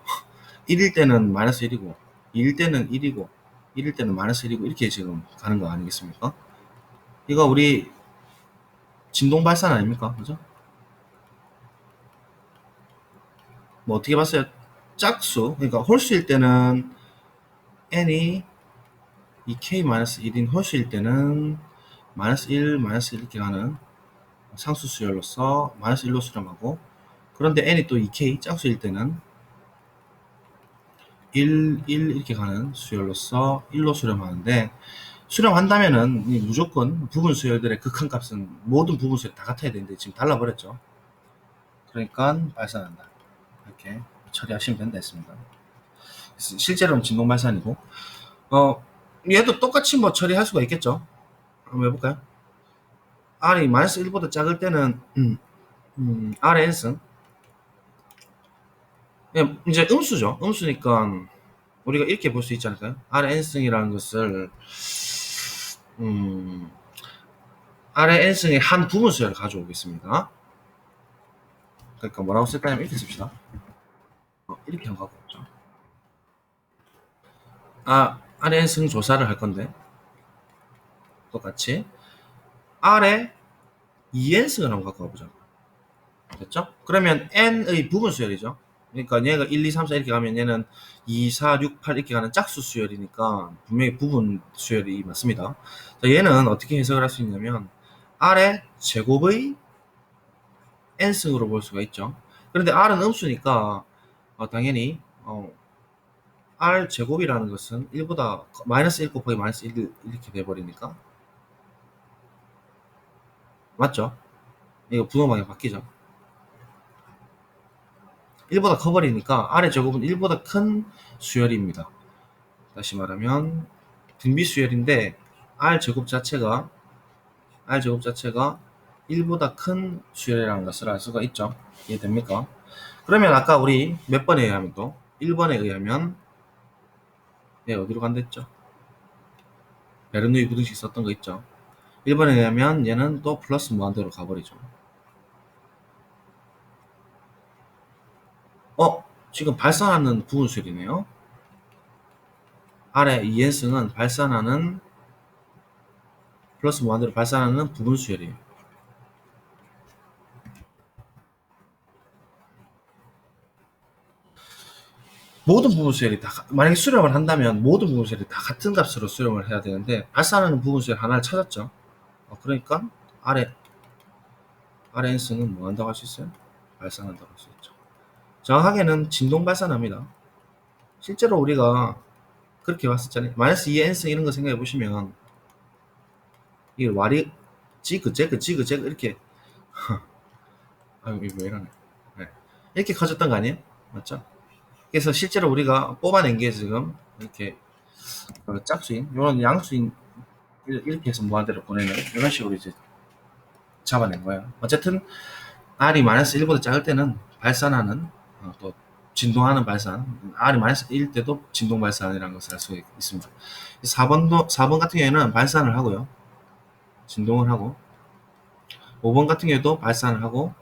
1일 때는 마이너스 1이고 2일 때는 1이고 1일 때는 마이너스 1이고 이렇게 지금 가는 거 아니겠습니까? 이거 우리 진동 발산 아닙니까? 그죠? 뭐 어떻게 봤어요? 짝수, 그러니까 홀수일 때는 n이 이 k-1인 홀수일 때는 마이너스 1, 마이너스 1 이렇게 가는 상수 수열로서 마이너스 1로 수렴하고, 그런데 n이 또 2k 짝수일 때는 1, 1 이렇게 가는 수열로서 1로 수렴하는데, 수렴한다면은 무조건 부분 수열들의 극한값은 모든 부분 수열 다 같아야 되는데 지금 달라버렸죠. 그러니까 발산한다. 이렇게 처리하시면 된다 했습니다. 실제로는 진동 발산이고, 얘도 똑같이 뭐 처리할 수가 있겠죠. 한번 해볼까요? R이 마이너스 1보다 작을 때는 R의 n승, 이제 음수죠. 음수니까 우리가 이렇게 볼 수 있지 않을까요? R의 n승이라는 것을 R의 n승의 한 부분 수열을 가져오겠습니다. 그러니까 뭐라고 쓸까요? 이렇게 씁시다. 이렇게 한 거 갖고 없죠. R의 n승 조사를 할 건데 똑같이 R의 2n승을 한번 갖고 와보자. 됐죠? 그러면 n의 부분 수열이죠. 그러니까 얘가 1, 2, 3, 4 이렇게 가면 얘는 2, 4, 6, 8 이렇게 가는 짝수 수열이니까 분명히 부분 수열이 맞습니다. 자, 얘는 어떻게 해석을 할 수 있냐면 R의 제곱의 n승으로 볼 수가 있죠. 그런데 R은 음수니까 당연히 R 제곱이라는 것은 1보다 마이너스 1 곱하기 마이너스 1 이렇게 돼버리니까 맞죠? 이거 분호방향 바뀌죠. 1보다 커버리니까 R의 제곱은 1보다 큰 수열입니다. 다시 말하면 등비 수열인데 R제곱 자체가 1보다 큰 수열이라는 것을 알 수가 있죠. 이해됩니까? 그러면 아까 우리 몇 번에 의하면 또 1번에 의하면 어디로 간댔죠? 베르누이 부등식 썼던 거 있죠. 1번에 의하면 얘는 또 플러스 무한대로 가버리죠. 지금 발산하는 부분 수열이네요. 아래 2n승은 발산하는 플러스 무한대로 발산하는 부분 수열이에요. 모든 부분 수열이 다 만약에 수렴을 한다면 모든 부분 수열이 다 같은 값으로 수렴을 해야 되는데 발산하는 부분 수열 하나를 찾았죠. 그러니까 아래 n승은 뭐 한다고 할 수 있어요? 발산한다고 할 수 있죠. 정확하게는 진동 발산합니다. 실제로 우리가 그렇게 봤었잖아요. 마이너스 2n승 이런 거 생각해 보시면 이게 와리 지그재그 이렇게 아유 이거 왜 이러네. 네. 이렇게 커졌던 거 아니에요? 맞죠? 그래서 실제로 우리가 뽑아낸 게 지금 이렇게 짝수인 이런 양수인 이렇게 해서 무한대로 보내는 이런 식으로 이제 잡아낸 거예요. 어쨌든 R이 마이너스 1보다 작을 때는 발산하는 또 진동하는 발산, R이 마이너스 1일 때도 진동 발산이라는 것을 알 수 있습니다. 4번 같은 경우에는 발산을 하고요. 진동을 하고 5번 같은 경우에도 발산을 하고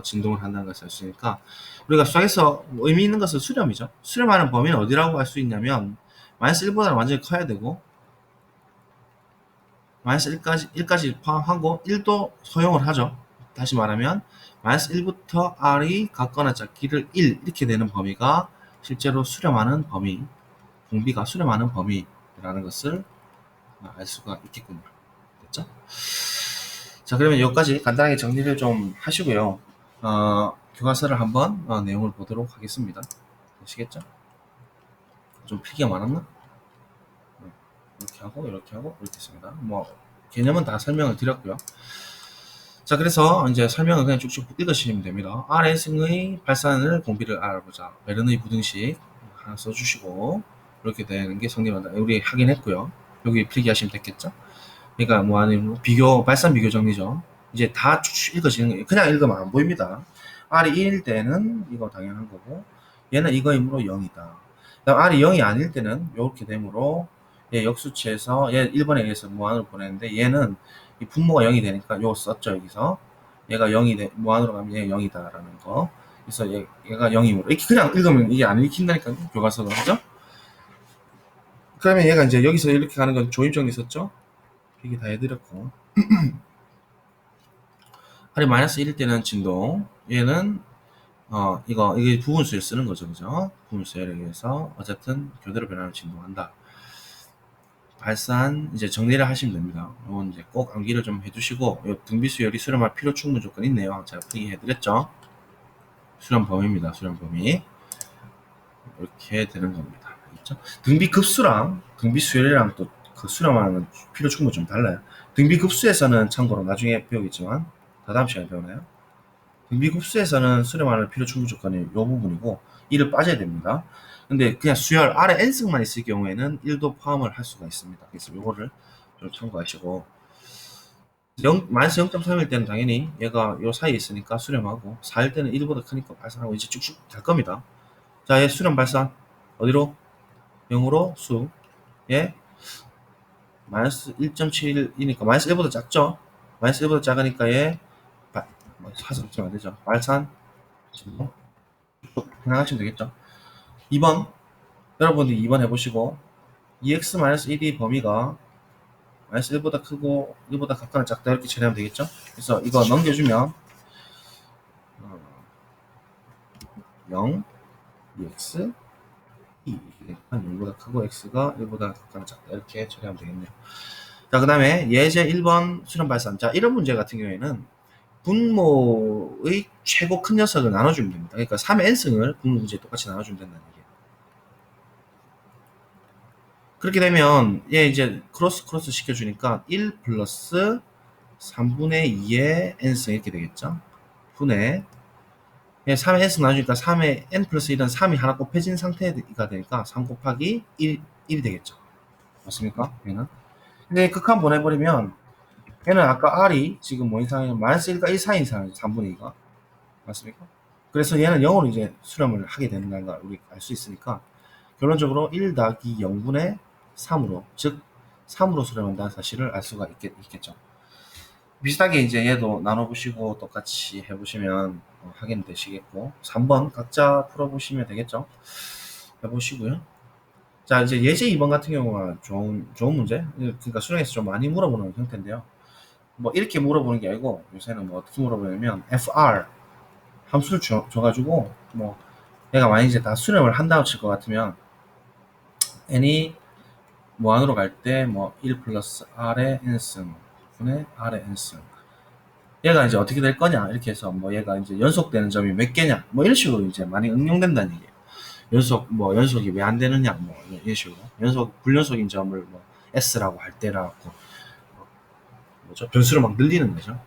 진동을 한다는 것을 알 수 있으니까 우리가 수학에서 의미 있는 것은 수렴이죠. 수렴하는 범위는 어디라고 할 수 있냐면 마이너스 1보다는 완전히 커야 되고 마이너스 1까지 포함하고 1도 소용을 하죠. 다시 말하면 마이너스 1부터 R이 같거나 작기를 1 이렇게 되는 범위가 실제로 수렴하는 범위, 공비가 수렴하는 범위라는 것을 알 수가 있겠군요. 됐죠? 자, 그러면 여기까지 간단하게 정리를 좀 하시고요. 교과서를 한번 내용을 보도록 하겠습니다. 되시겠죠? 좀 필기가 많았나? 이렇게 하고 이렇게 했습니다. 뭐 개념은 다 설명을 드렸고요. 자, 그래서 이제 설명을 그냥 쭉쭉 읽으시면 됩니다. R의 발산을 공비를 알아보자. 베르누이 부등식 하나 써주시고 이렇게 되는 게 성립한다. 우리 확인했고요. 여기 필기하시면 됐겠죠? 그러니까 뭐 아니면 발산 비교 정리죠. 이제 다 쭉 읽으시는 거예요. 그냥 읽으면 안 보입니다. R이 1일 때는 이거 당연한 거고 얘는 이거이므로 0이다. 그다음 R이 0이 아닐 때는 이렇게 되므로 얘 역수치에서 얘 1번에 의해서 무한으로 보냈는데 얘는 이 분모가 0이 되니까 요거 썼죠. 여기서 얘가 0이 무한으로 가면 얘가 0이다라는 거. 그래서 얘가 0이므로 이렇게 그냥 읽으면 이게 안 읽힌다니까요. 교과서가. 그죠? 그러면 얘가 이제 여기서 이렇게 가는 건 조입정리 썼죠. 이게 다 해드렸고 R이 마이너스 1일 때는 진동, 얘는 이게 부분수를 쓰는 거죠. 그죠? 부분수에 의해서 어쨌든 교대로 변화를 진동한다. 발산 이제 정리를 하시면 됩니다. 이건 이제 꼭 암기를 좀 해두시고, 등비수열이 수렴할 필요 충분 조건이 있네요. 제가 풀이해드렸죠. 수렴 범위입니다. 수렴 범위. 이렇게 되는 겁니다. 그렇죠? 등비급수랑 등비수열이랑 또 그 수렴하는 필요 충분 좀 달라요. 등비급수에서는 참고로 나중에 배우겠지만, 다음 시간에 배우나요? 등비급수에서는 수렴하는 필요 충분 조건이 이 부분이고, 1을 빠져야 됩니다. 근데 그냥 수열 아래 n승만 있을 경우에는 1도 포함을 할 수가 있습니다. 그래서 이거를 좀 참고하시고, 마이너스 0.3일 때는 당연히 얘가 요 사이에 있으니까 수렴하고, 4일 때는 1보다 크니까 발산하고 이제 쭉쭉 갈 겁니다. 자, 얘 수렴 발산 어디로? 0으로 수. 예? 마이너스 1.7이니까 마이너스 1보다 작죠? 마이너스 1보다 작으니까 얘 사선 안 되죠. 발산 생각하시면 되겠죠. 2번 여러분들 2번 해보시고 2x-1이 범위가 마이너스 1보다 크고 1보다 같거나 작다 이렇게 처리하면 되겠죠. 그래서 이거 넘겨주면 0 2x 2 0보다 크고 x가 1보다 같거나 작다 이렇게 처리하면 되겠네요. 자, 그 다음에 예제 1번 수렴 발산. 자, 이런 문제 같은 경우에는 분모의 최고 큰 녀석을 나눠주면 됩니다. 그러니까 3의 n승을 분모 문제에 똑같이 나눠주면 된다는 얘기예요. 그렇게 되면 얘 이제 크로스 시켜주니까 1 플러스 3분의 2의 n승 이렇게 되겠죠. 분의 3의 n승 나눠주니까 3의 n 플러스 1은 3이 하나 곱해진 상태가 되니까 3 곱하기 1이 되겠죠. 맞습니까? 얘는. 근데 극한 보내버리면 얘는 아까 R이 지금 뭐 이상이냐면 마이너스 1과 1 사이 이상이죠. 3분의 2가. 맞습니까? 그래서 얘는 0으로 이제 수렴을 하게 되는 걸 우리 알 수 있으니까 결론적으로 1 더하기 0분의 3으로 즉 3으로 수렴한다는 사실을 알 수가 있겠죠. 비슷하게 이제 얘도 나눠보시고 똑같이 해보시면 확인 되시겠고 3번 각자 풀어보시면 되겠죠. 해보시고요. 자, 이제 예제 2번 같은 경우가 좋은 문제, 그러니까 수능에서 좀 많이 물어보는 형태인데요. 뭐 이렇게 물어보는 게 아니고 요새는 뭐 어떻게 물어보냐면 fr 함수를 줘가지고 뭐 내가 만약 이제 다 수렴을 한다고 칠 것 같으면 n이 무한으로 갈 때 뭐 1 플러스 r의 n승 분의 r의 n승 얘가 이제 어떻게 될 거냐 이렇게 해서 뭐 얘가 이제 연속되는 점이 몇 개냐 뭐 이런 식으로 이제 많이 응용된다는 얘기예요. 연속이 왜 안 되느냐 뭐 이런 식으로 불연속인 점을 뭐 s라고 할 때라고 뭐죠? 변수를 막 늘리는 거죠.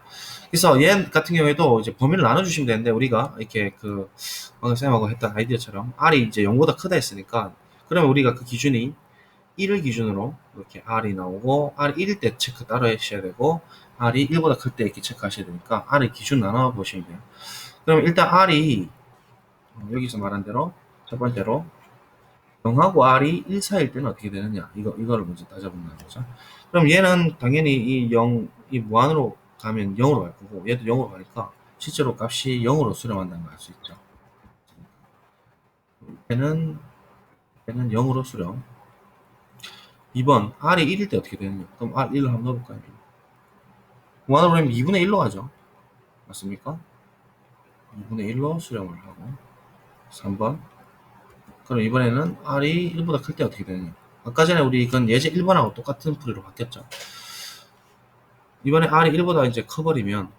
그래서 얘 같은 경우에도 이제 범위를 나눠주시면 되는데 우리가 이렇게 그 방금 쌤하고 했던 아이디어처럼 r이 이제 0보다 크다 했으니까 그러면 우리가 그 기준이 1을 기준으로 이렇게 r이 나오고 r이 1일 때 체크 따로 하셔야 되고 r이 1보다 클 때 이렇게 체크하셔야 되니까 r의 기준 나눠 보시면 돼요. 그럼 일단 r이 여기서 말한 대로 첫 번째로 0하고 r이 1 사이일 때는 어떻게 되느냐 이거를 먼저 따져본다는 거죠. 그럼 얘는 당연히 이 무한으로 가면 0으로 갈 거고 얘도 0으로 가니까 실제로 값이 0으로 수렴한다는 걸 알 수 있죠. 얘는 0으로 수렴. 2번 r이 1일 때 어떻게 되느냐. 그럼 r 1을 한번 넣어볼까요? 무한으로 하면 2분의 1로 가죠. 맞습니까? 2분의 1로 수렴을 하고 3번 그럼 이번에는 r이 1보다 클 때 어떻게 되느냐. 아까 전에 우리 이건 예제 1번하고 똑같은 풀이로 바뀌었죠. 이번에 r이 1보다 이제 커버리면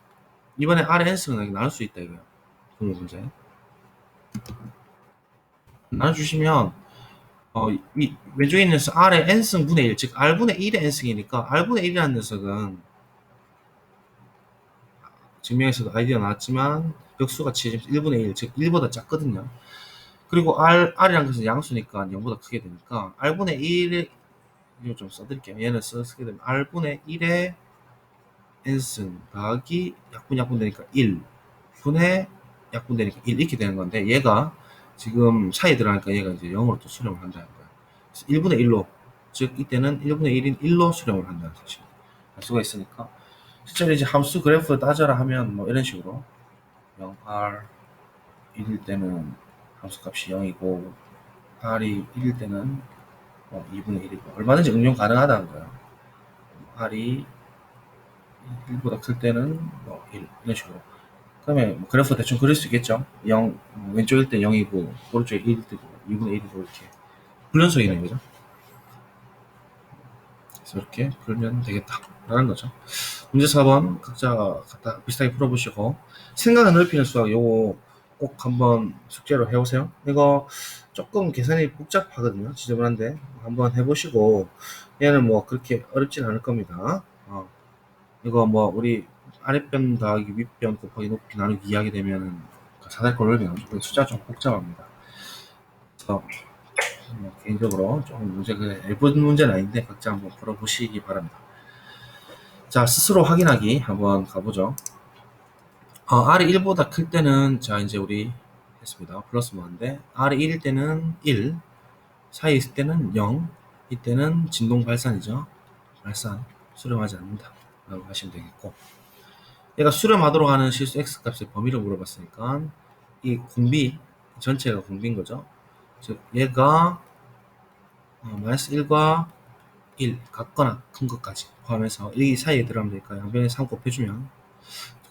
이번에 r의 n승은 나눌 수 있다 이거예요. 분모 문제. 나눠주시면 이 왼쪽에 있는 녀석 r의 n승 분의 1, 즉 r분의 1의 n승이니까 r분의 1이라는 녀석은 증명에서도 아이디어 나왔지만 벽수같이 1분의 1, 즉 1보다 작거든요. 그리고 r이란 것은 양수니까 0보다 크게 되니까 r분의 1의 이거 좀 써드릴게요. 얘는 쓰게 되면 r분의 1의 n승 더하기 약분 되니까 1 분의 약분 되니까 1 이렇게 되는 건데 얘가 지금 사이에 들어가니까 얘가 이제 0으로 또 수렴을 한다는 거예요. 그래서 1분의 1로 즉 이때는 1분의 1인 1로 수렴을 한다는 사실 알 수가 있으니까 실제로 이제 함수 그래프를 따져라 하면 뭐 이런 식으로 0r 1일 때는 함수 값이 0이고 r이 1일 때는 2분의 1이고 얼마든지 응용 가능하다는 거예요. r이 1보다 클 때는 1 이런 식으로 그러면 그래프 대충 그릴 수 있겠죠. 0 왼쪽일 때 0이고 오른쪽에 1일 때고 2분의 1이고 이렇게 불연속이네 그죠. 이렇게 풀면 되겠다라는 거죠. 문제 4번 각자 갖다 비슷하게 풀어보시고 생각을 넓히는 수학 요거 꼭 한번 숙제로 해오세요. 이거 조금 계산이 복잡하거든요. 지저분한데 한번 해보시고 얘는 뭐 그렇게 어렵진 않을 겁니다. 이거 뭐 우리 아랫변 더하기 윗변 곱하기 높이 나누기 이하게 되면은 사다리꼴 넓이는 숫자가 좀 복잡합니다. 그래서 뭐 개인적으로 조금 문제가 얇은 문제는 아닌데 각자 한번 풀어보시기 바랍니다. 자, 스스로 확인하기 한번 가보죠. R이 1보다 클 때는 자 이제 우리 했습니다. 플러스 뭐인데 R이 1일 때는 1, 사이에 있을 때는 0, 이때는 진동 발산이죠. 발산, 수렴하지 않는다 라고 하시면 되겠고, 얘가 수렴하도록 하는 실수 X값의 범위를 물어봤으니까 이 공비 전체가 공비인 거죠. 즉 얘가 마이너스 1과 1 같거나 큰 것까지 포함해서 이 사이에 들어가면 되니까 양변에 3 곱해주면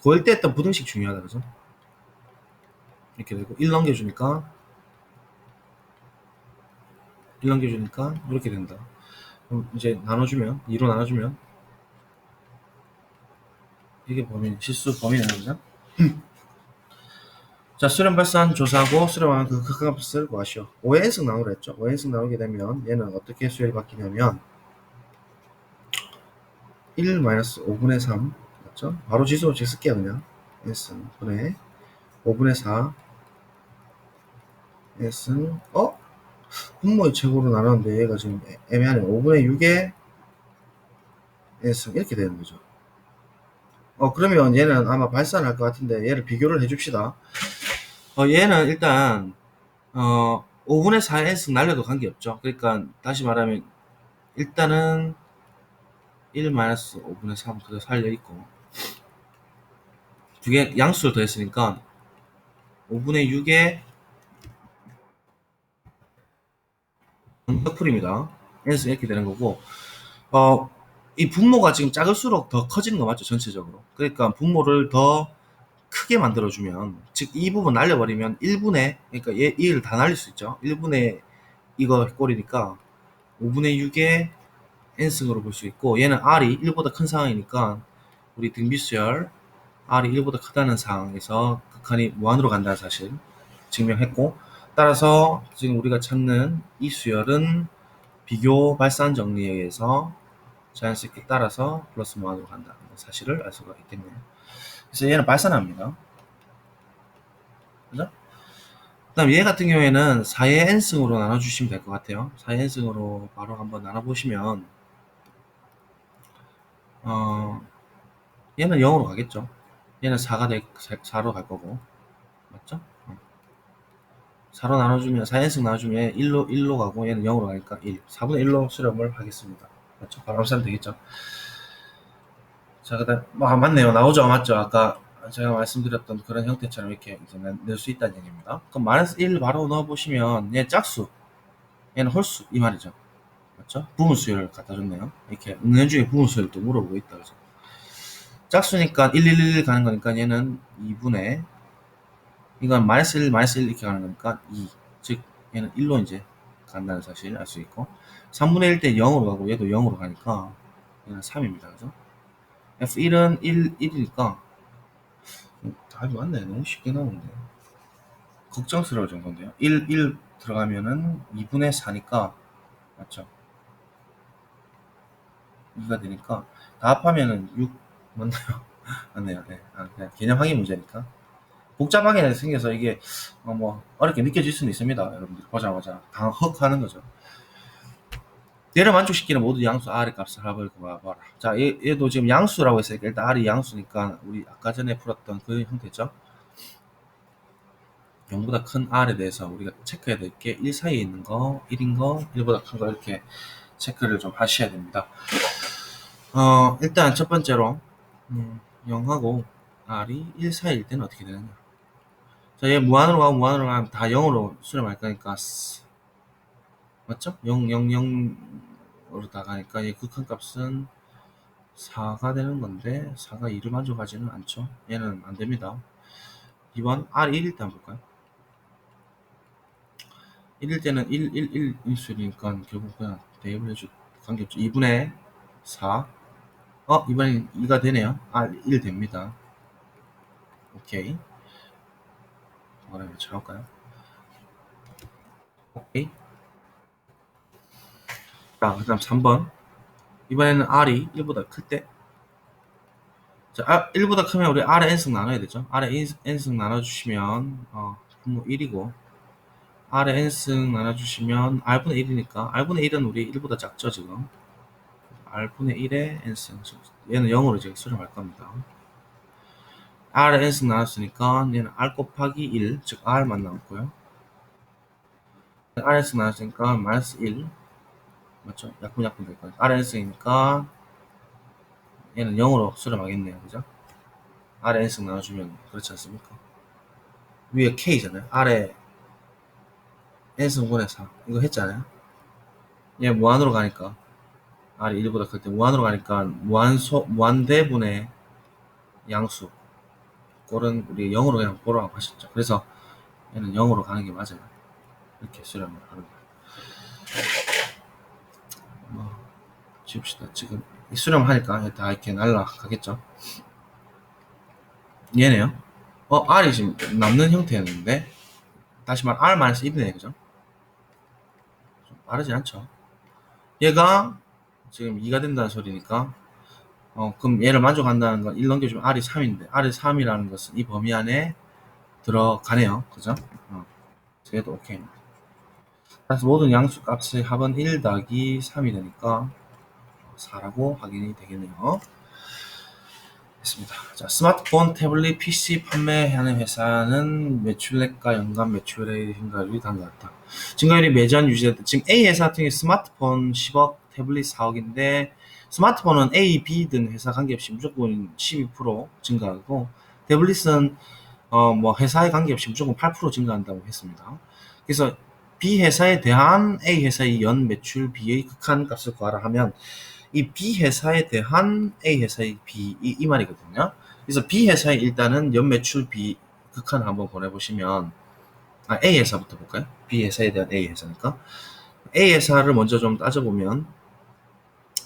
고1 때 했던 부등식 중요하다 그죠? 이렇게 되고 1 넘겨주니까 이렇게 된다. 그럼 이제 나눠주면 2로 나눠주면 이게 범위 실수 범위는 거죠. 자, 수렴 발산 조사하고 수렴하면 그 극값을 구하시오. 5n승 나누려 했죠. 5n승 나누게 되면 얘는 어떻게 수열이 바뀌냐면 1-5분의 3 맞죠? 바로 지수로 쓸게요 그냥. n승 분의 5분의 4 n승 분모의 최고로 나눴는데 얘가 지금 애매하네. 5분의 6에 n승 이렇게 되는 거죠. 그러면 얘는 아마 발산할 것 같은데 얘를 비교를 해줍시다. 얘는 일단 5분의 4 n승 날려도 관계없죠. 그러니까 다시 말하면 일단은 1-5분의 3 그대로 살려있고 두 개 양수를 더했으니까 5분의 6에 적풀입니다. n승 이렇게 되는 거고 이 분모가 지금 작을수록 더 커지는 거 맞죠? 전체적으로. 그러니까 분모를 더 크게 만들어주면, 즉 이 부분 날려버리면 1분의, 그러니까 얘 1을 다 날릴 수 있죠. 1분의 이거 꼴이니까 5분의 6의 n승으로 볼 수 있고, 얘는 r이 1보다 큰 상황이니까 우리 등비수열 r이 1보다 크다는 상황에서 극한이 무한으로 간다는 사실 증명했고, 따라서 지금 우리가 찾는 이 수열은 비교 발산 정리에 의해서 자연스럽게 따라서 플러스 무한으로 간다는 사실을 알 수가 있겠네요. 그래서 얘는 발산합니다. 그죠? 그 다음 얘 같은 경우에는 4의 n승으로 나눠주시면 될 것 같아요. 4의 n승으로 바로 한번 나눠보시면 얘는 0으로 가겠죠. 얘는 4로 갈 거고 맞죠? 4로 나눠주면 4n승 나눠주면 1로 가고 얘는 0으로 가니까 1 4분의 1로 수렴을 하겠습니다. 맞죠? 바로 합산하면 되겠죠. 자, 그 다음 맞네요. 나오죠. 맞죠? 아까 제가 말씀드렸던 그런 형태처럼 이렇게 이제 낼 수 있다는 얘기입니다. 그럼 마이너스 1 바로 넣어보시면 얘 짝수, 얘는 홀수 이 말이죠. 맞죠? 부분수열을 갖다 줬네요. 이렇게 은연중에 부분수열을 또 물어보고 있다. 그래서 짝수니까 1, 1, 1 가는 거니까 얘는 2분의 이건 마이너스 1, 마이너스 1 이렇게 가는 거니까 2. 즉 얘는 1로 이제 간다는 사실 알 수 있고 3분의 1 때 0으로 가고 얘도 0으로 가니까 얘는 3입니다. 그죠? F1은 1이니까 답이 맞네. 너무 쉽게 나오는데 걱정스러울 정도인데요. 1 들어가면은 2분의 4니까 맞죠? 2가 되니까 다 합하면은 6 맞나요? 맞네요. 네. 그냥 개념 확인 문제니까 복잡하게 생겨서 이게 뭐 어렵게 느껴질 수는 있습니다. 여러분들 보자마자 헉 하는 거죠. 얘를 만족시키는 모든 양수 R의 값을 합을 구하라. 자, 얘도 지금 양수라고 했으니까 일단 R이 양수니까 우리 아까 전에 풀었던 그 형태죠. 0보다 큰 R에 대해서 우리가 체크해야 될 게 1 사이에 있는 거, 1인 거, 1보다 큰 거 이렇게 체크를 좀 하셔야 됩니다. 일단 첫 번째로 0하고 R이 1 사이일 때는 어떻게 되느냐. 자, 얘 무한으로 가면 다 0으로 수렴할 거니까 맞죠? 0, 0, 0으로 다 가니까 얘 극한값은 4가 되는 건데 4가 2를 만족하지는 않죠. 얘는 안 됩니다. 2번 R 1일 때 한번 볼까요? 1일 때는 1, 1, 1 일수니까 결국 그냥 대입을 해줘 관계없죠. 2분의 4. 이번엔 2가 되네요. R1 됩니다. 오케이. 뭐라고 쳐볼까요? 오케이. 자, 그 다음 3번. 이번에는 R이 1보다 클 때. 자, 1보다 크면 우리 R의 n승 나눠야 되죠. R의 n승 나눠주시면, 분모 1이고, R의 n승 나눠주시면, R분의 1이니까, R분의 1은 우리 1보다 작죠, 지금. R분의 1의 n승. 얘는 0으로 제가 수렴할 겁니다. R의 n승 나눴으니까, 얘는 R 곱하기 1, 즉, R만 남고요. R의 n승 나눴으니까, 마이너스 1. 맞죠? 약분 될 거예요. R의 n승이니까, 얘는 0으로 수렴하겠네요. 그죠? R의 n승 나눠주면, 그렇지 않습니까? 위에 K잖아요. R의 n승분의 4. 이거 했잖아요. 얘 무한으로 가니까, R이 1보다 클 때 무한으로 가니까, 무한대분의 양수. 꼴은 우리 0으로 그냥 보라고 하셨죠. 그래서 얘는 0으로 가는 게 맞아요. 이렇게 수렴을 하는 거예요. 지웁시다. 지금 수렴하니까 다 이렇게 날라가겠죠. 얘네요. R이 지금 남는 형태였는데, 다시 말 R-1이네, 그죠? 좀 빠르지 않죠? 얘가 지금 2가 된다는 소리니까, 그럼 얘를 만족한다는 건 1 넘겨주면 R이 3인데, R이 3이라는 것은 이 범위 안에 들어가네요. 그죠? 그래도 오케이. 그래서 모든 양수 값의 합은 1 더하기 3이 되니까 4라고 확인이 되겠네요. 됐습니다. 자, 스마트폰, 태블릿, PC 판매하는 회사는 매출액과 연간 매출의 증가율이 다른 것 같다. 증가율이 매년 유지됐다. 지금 A 회사 같은 경우 스마트폰 10억, 태블릿 4억인데 스마트폰은 A, B든 회사 관계없이 무조건 12% 증가하고 태블릿은 뭐 회사에 관계없이 무조건 8% 증가한다고 했습니다. 그래서 B 회사에 대한 A 회사의 연 매출 B의 극한값을 구하라 하면 이 B 회사에 대한 A 회사의 B 이 말이거든요. 그래서 B 회사에 일단은 연 매출 B 극한 한번 보내보시면 A 회사부터 볼까요? B 회사에 대한 A 회사니까 A 회사를 먼저 좀 따져보면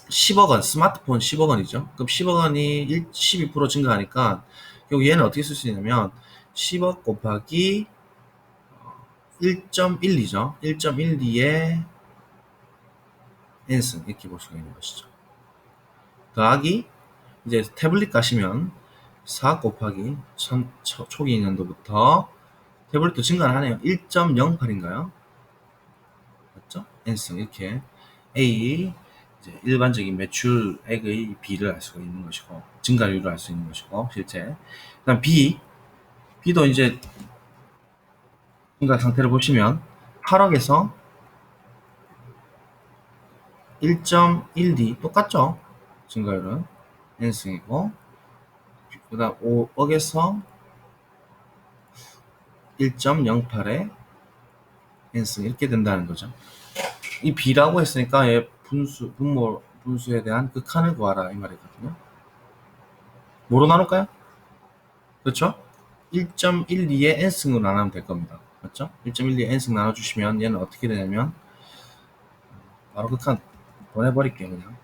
10억 원, 스마트폰 10억 원이죠. 그럼 10억 원이 12% 증가하니까 결국 얘는 어떻게 쓸 수 있냐면 10억 곱하기 1.12죠. 1.12의 n승 이렇게 볼 수가 있는 것이죠. 더하기 이제 태블릿 가시면 4 곱하기 초기 년도부터 태블릿도 증가를 하네요. 1.08인가요? 맞죠? n승 이렇게 A 이제 일반적인 매출액의 B를 알 수가 있는 것이고 증가율을 알 수 있는 것이고 실제 그다음 B도 이제 증가 상태를 보시면 8억에서 1.12 똑같죠? 증가율은 n승이고 그 다음 5억에서 1.08에 n승 이렇게 된다는 거죠. 이 B라고 했으니까 얘 분수에 대한 극한을 구하라 이 말이거든요. 뭐로 나눌까요? 그렇죠? 1.12에 n승으로 나누면 될 겁니다. 맞죠? 1.12에 n승 나눠주시면 얘는 어떻게 되냐면 바로 극한 보내버릴게요. 그냥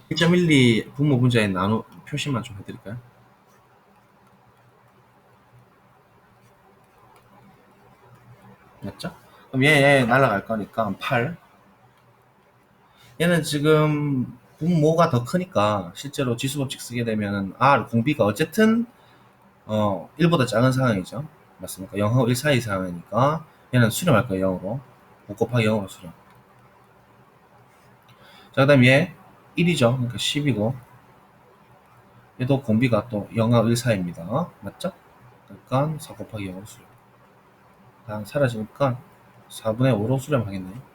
1.12 분모 분자에 나누 표시만 좀 해드릴까요? 맞죠? 그럼 얘 날아갈 거니까 8. 얘는 지금 분모가 더 크니까 실제로 지수법칙 쓰게 되면 R 공비가 어쨌든 1보다 작은 상황이죠. 맞습니까? 0하고 1 사이 상황이니까 얘는 수렴할 거예요. 0으로 5 곱하기 0으로 수렴. 자, 그 다음 얘 1이죠. 그러니까 10이고 얘도 공비가 또 0하고 1 사이입니다. 맞죠? 그러니까 4 곱하기 0으로 수렴. 다음 사라지니까 4분의 5로 수렴하겠네요.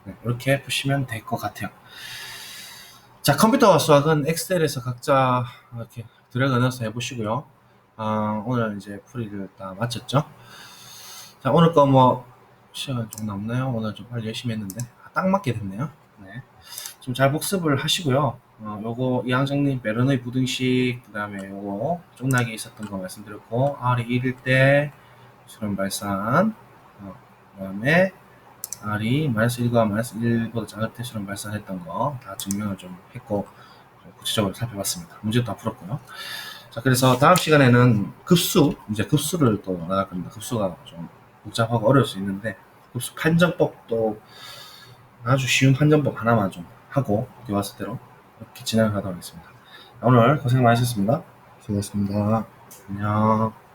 네, 이렇게 보시면 될 것 같아요. 자, 컴퓨터와 수학은 엑셀에서 각자 이렇게 드래그 넣어서 해보시고요. 오늘 이제 풀이를 다 마쳤죠. 자, 오늘 거 뭐 시간 좀 남나요? 오늘 좀 빨리 열심히 했는데 딱 맞게 됐네요. 네, 좀 잘 복습을 하시고요. 요거 이항정님 베르너의 부등식 그 다음에 요거 쪽락에 있었던 거 말씀드렸고 R이 1일 때 수렴 발산 그 다음에 R이 -1과 -1보다 작을 때 실험 발산했던 거 다 증명을 좀 했고 좀 구체적으로 살펴봤습니다. 문제도 다 풀었고요. 자, 그래서 다음 시간에는 이제 급수를 또 나갈 겁니다. 급수가 좀 복잡하고 어려울 수 있는데 급수 판정법도 아주 쉬운 판정법 하나만 좀 하고 교과서대로 이렇게 진행을 하도록 하겠습니다. 오늘 고생 많으셨습니다. 수고하셨습니다. 안녕.